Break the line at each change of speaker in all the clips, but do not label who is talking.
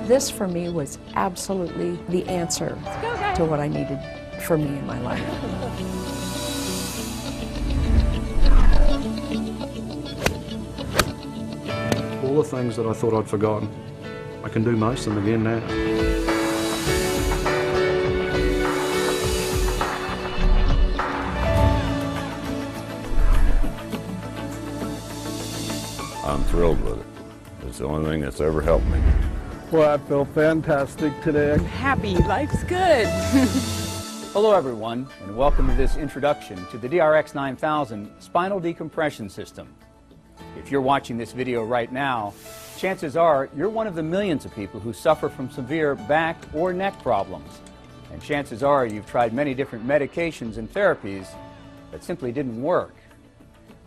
This for me was absolutely the answer to what I needed for me in my life.
All the things that I thought I'd forgotten, I can do most of them again now.
I'm thrilled with it. It's the only thing that's ever helped me.
Well, I feel fantastic today.
I'm happy. Life's good.
Hello, everyone, and welcome to this introduction to the DRX 9000 spinal decompression system. If you're watching this video right now, chances are you're one of the millions of people who suffer from severe back or neck problems. And chances are you've tried many different medications and therapies that simply didn't work.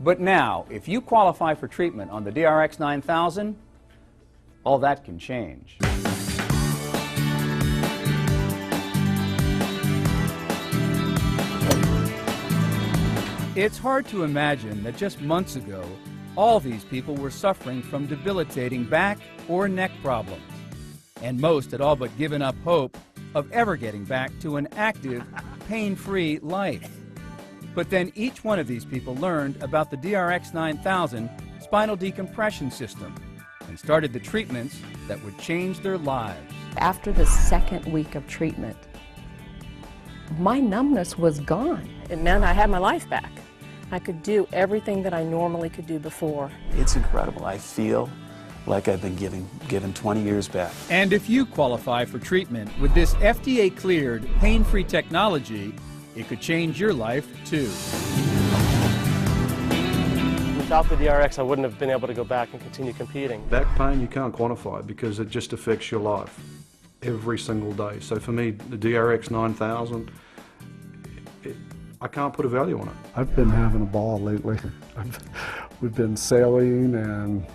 But now, if you qualify for treatment on the DRX 9000, all that can change. It's hard to imagine that just months ago, all these people were suffering from debilitating back or neck problems. And most had all but given up hope of ever getting back to an active, pain-free life. But then each one of these people learned about the DRX 9000 spinal decompression system and started the treatments that would change their lives.
After the second week of treatment, my numbness was gone.
It meant I had my life back. I could do everything that I normally could do before.
It's incredible. I feel like I've been given 20 years back.
And if you qualify for treatment with this FDA-cleared, pain-free technology, it could change your life, too.
Without the DRX, I wouldn't have been able to go back and continue competing.
Back pain, you can't quantify because it just affects your life every single day. So for me, the DRX 9000, I can't put a value on it.
I've been having a ball lately. We've been sailing and,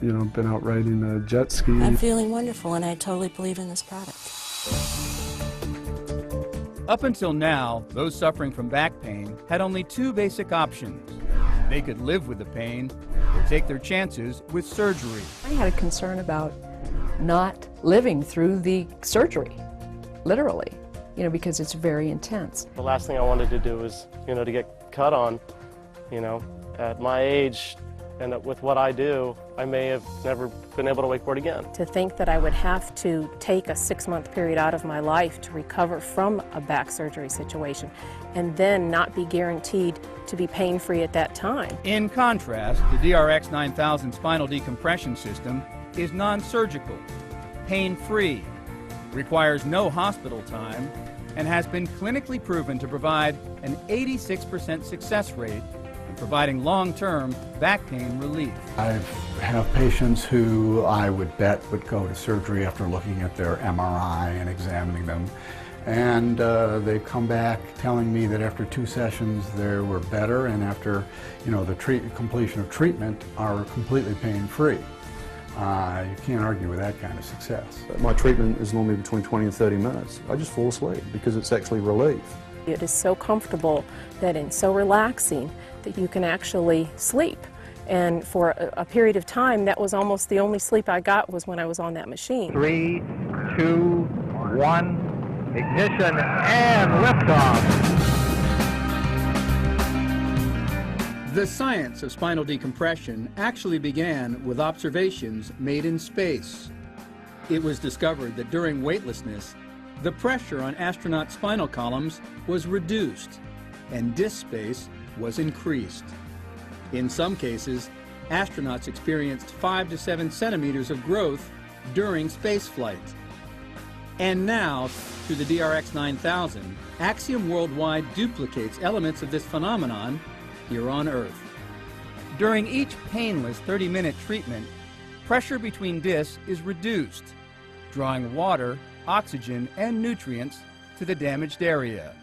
you know, been out riding a jet ski.
I'm feeling wonderful, and I totally believe in this product.
Up until now, those suffering from back pain had only two basic options. They could live with the pain or take their chances with surgery.
I had a concern about not living through the surgery, literally, you know, because it's very intense.
The last thing I wanted to do was, you know, to get cut on. You know, at my age and with what I do, I may have never been able to wakeboard again.
To think that I would have to take a 6-month period out of my life to recover from a back surgery situation and then not be guaranteed to be pain-free at that time.
In contrast, the DRX 9000 spinal decompression system is non-surgical, pain-free, requires no hospital time, and has been clinically proven to provide an 86% success rate in providing long-term back pain relief.
I have patients who I would bet would go to surgery after looking at their MRI and examining them. And they come back telling me that after 2 sessions they were better, and after, you know, the completion of treatment are completely pain-free. You can't argue with that kind of success.
My treatment is normally between 20 and 30 minutes. I just fall asleep because it's actually relief.
It is so comfortable and so relaxing that you can actually sleep. And for a period of time, that was almost the only sleep I got was when I was on that machine.
3, 2, 1, ignition, and liftoff.
The science of spinal decompression actually began with observations made in space. It was discovered that during weightlessness, the pressure on astronaut spinal columns was reduced and disk space was increased. In some cases, astronauts experienced 5 to 7 centimeters of growth during spaceflight. And now, through the DRX 9000, Axiom Worldwide duplicates elements of this phenomenon here on Earth. During each painless 30-minute treatment, pressure between discs is reduced, drawing water, oxygen, and nutrients to the damaged area.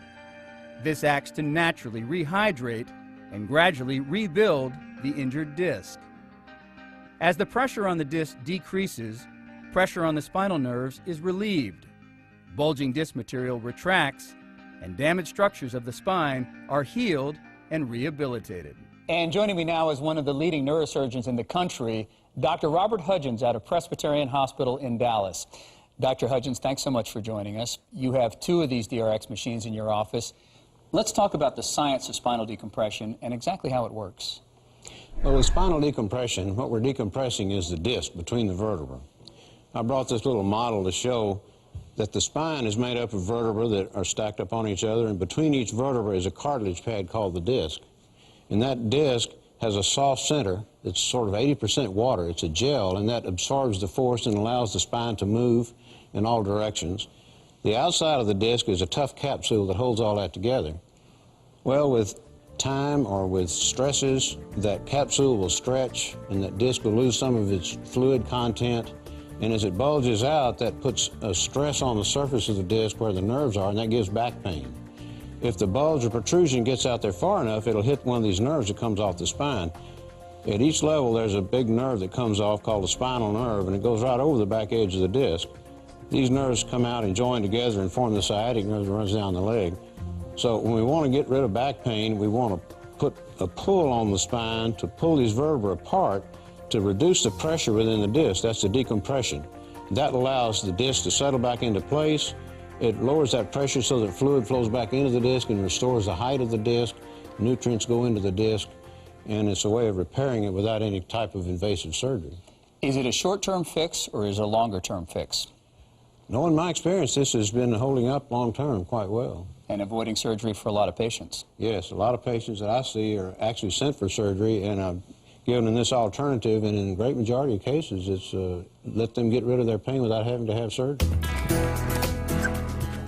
This acts to naturally rehydrate and gradually rebuild the injured disc. As the pressure on the disc decreases, pressure on the spinal nerves is relieved. Bulging disc material retracts, and damaged structures of the spine are healed and rehabilitated. And joining me now is one of the leading neurosurgeons in the country, Dr. Robert Hudgens out of Presbyterian Hospital in Dallas.
Dr. Hudgens, thanks so much for joining us. You have 2 of these DRX machines in your office. Let's talk about the science of spinal decompression and exactly how it works.
Well, with spinal decompression, what we're decompressing is the disc between the vertebrae. I brought this little model to show that the spine is made up of vertebrae that are stacked up on each other, and between each vertebra is a cartilage pad called the disc. And that disc has a soft center that's sort of 80% water. It's a gel, and that absorbs the force and allows the spine to move in all directions. The outside of the disc is a tough capsule that holds all that together. Well, with time or with stresses, that capsule will stretch and that disc will lose some of its fluid content. And as it bulges out, that puts a stress on the surface of the disc where the nerves are, and that gives back pain. If the bulge or protrusion gets out there far enough, it'll hit one of these nerves that comes off the spine. At each level, there's a big nerve that comes off called a spinal nerve, and it goes right over the back edge of the disc. These nerves come out and join together and form the sciatic nerve that runs down the leg. So when we want to get rid of back pain, we want to put a pull on the spine to pull these vertebrae apart to reduce the pressure within the disc. That's the decompression. That allows the disc to settle back into place. It lowers that pressure so that fluid flows back into the disc and restores the height of the disc. Nutrients go into the disc, and it's a way of repairing it without any type of invasive surgery.
Is it a short-term fix or is it a longer-term fix?
No, in my experience, this has been holding up long-term quite well.
And avoiding surgery for a lot of patients?
Yes, a lot of patients that I see are actually sent for surgery, and I've given them this alternative, and in the great majority of cases, it's let them get rid of their pain without having to have surgery.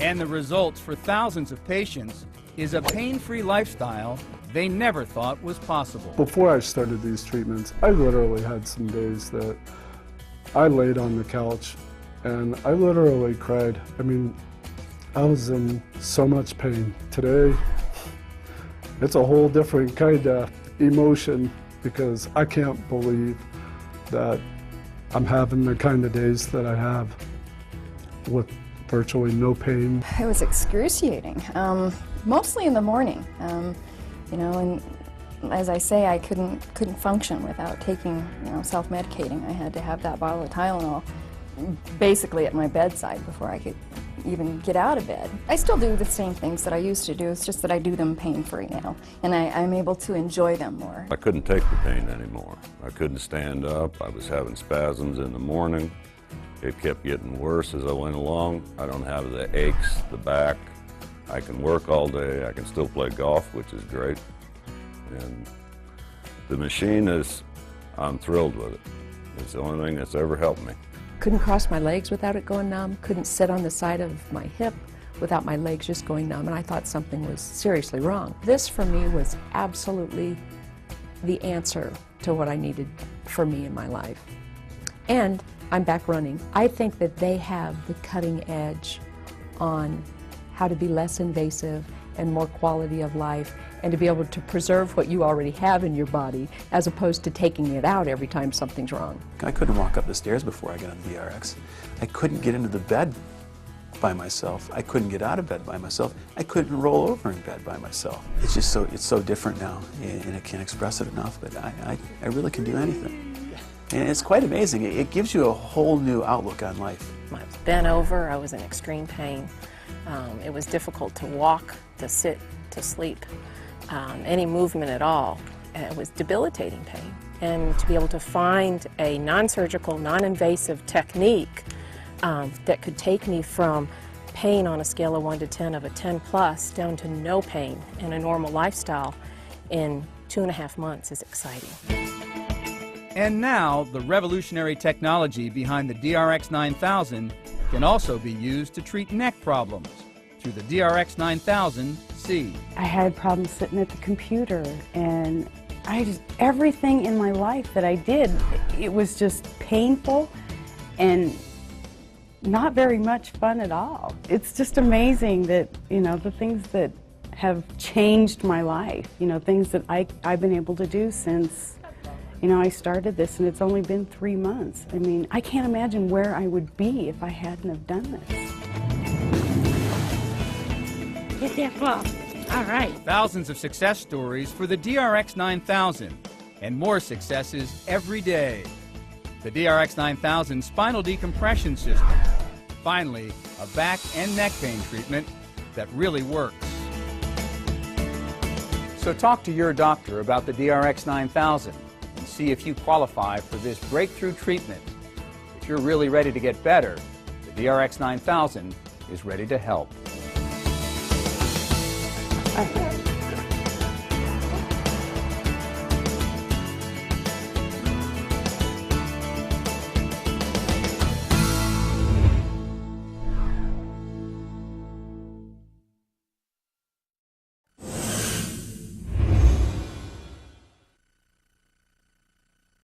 And the results for thousands of patients is a pain-free lifestyle they never thought was possible.
Before I started these treatments, I literally had some days that I laid on the couch and I literally cried. I mean, I was in so much pain. Today, it's a whole different kind of emotion because I can't believe that I'm having the kind of days that I have with virtually no pain.
It was excruciating, mostly in the morning. You know, and as I say, I couldn't function without taking, you know, self-medicating. I had to have that bottle of Tylenol basically at my bedside before I could even get out of bed. I still do the same things that I used to do, it's just that I do them pain-free now, and I'm able to enjoy them more.
I couldn't take the pain anymore. I couldn't stand up. I was having spasms in the morning. It kept getting worse as I went along. I don't have the aches, the back. I can work all day. I can still play golf, which is great. And the machine I'm thrilled with it. It's the only thing that's ever helped me.
Couldn't cross my legs without it going numb, couldn't sit on the side of my hip without my legs just going numb, and I thought something was seriously wrong. This for me was absolutely the answer to what I needed for me in my life. And I'm back running. I think that they have the cutting edge on how to be less invasive and more quality of life, and to be able to preserve what you already have in your body as opposed to taking it out every time something's wrong.
I couldn't walk up the stairs before I got on the DRX. I couldn't get into the bed by myself. I couldn't get out of bed by myself. I couldn't roll over in bed by myself. It's just so different now, and I can't express it enough, but I really can do anything. And it's quite amazing. It gives you a whole new outlook on life.
I was bent over, I was in extreme pain. It was difficult to walk, to sit, to sleep, any movement at all. It was debilitating pain. And to be able to find a non-surgical, non-invasive technique that could take me from pain on a scale of 1 to 10 of a 10 plus down to no pain and a normal lifestyle in 2.5 months is exciting.
And now, the revolutionary technology behind the DRX 9000 can also be used to treat neck problems through the DRX 9000C.
I had problems sitting at the computer, and everything in my life that I did, it was just painful and not very much fun at all. It's just amazing that, you know, the things that have changed my life, you know, things that I've been able to do since, you know, I started this, and it's only been 3 months. I mean, I can't imagine where I would be if I hadn't have done this.
Get that ball. All right.
Thousands of success stories for the DRX 9000, and more successes every day. The DRX 9000 spinal decompression system. Finally, a back and neck pain treatment that really works. So talk to your doctor about the DRX 9000 and see if you qualify for this breakthrough treatment. If you're really ready to get better, the DRX 9000 is ready to help.